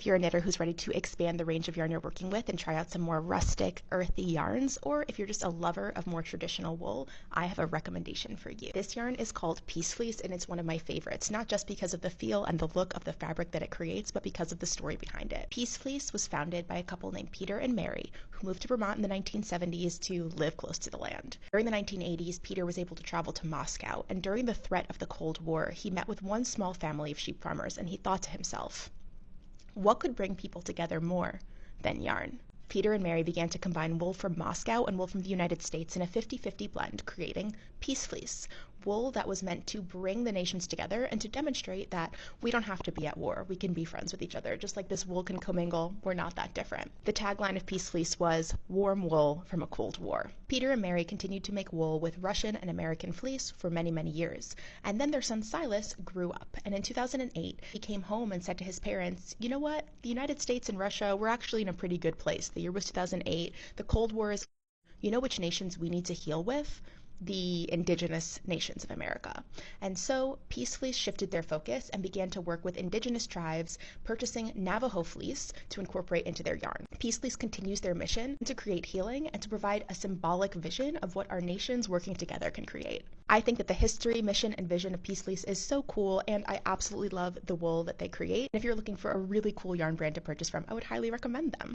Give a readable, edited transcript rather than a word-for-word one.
if you're a knitter who's ready to expand the range of yarn you're working with and try out some more rustic, earthy yarns, or if you're just a lover of more traditional wool, I have a recommendation for you. This yarn is called Peace Fleece, and it's one of my favorites, not just because of the feel and the look of the fabric that it creates, but because of the story behind it. Peace Fleece was founded by a couple named Peter and Mary, who moved to Vermont in the 1970s to live close to the land. During the 1980s, Peter was able to travel to Moscow, and during the threat of the Cold War, he met with one small family of sheep farmers, and he thought to himself, what could bring people together more than yarn? Peter and Mary began to combine wool from Moscow and wool from the United States in a 50-50 blend, creating Peace Fleece, wool that was meant to bring the nations together and to demonstrate that we don't have to be at war. We can be friends with each other. Just like this wool can commingle, we're not that different. The tagline of Peace Fleece was, warm wool from a cold war. Peter and Mary continued to make wool with Russian and American fleece for many, many years. And then their son Silas grew up, and in 2008, he came home and said to his parents, you know what? The United States and Russia, we're actually in a pretty good place. The year was 2008. The Cold War is, you know which nations we need to heal with? The indigenous nations of America. And so Peace Fleece shifted their focus and began to work with indigenous tribes, purchasing Navajo fleece to incorporate into their yarn. Peace Fleece continues their mission to create healing and to provide a symbolic vision of what our nations working together can create. I think that the history, mission, and vision of Peace Fleece is so cool, and I absolutely love the wool that they create. And if you're looking for a really cool yarn brand to purchase from, I would highly recommend them.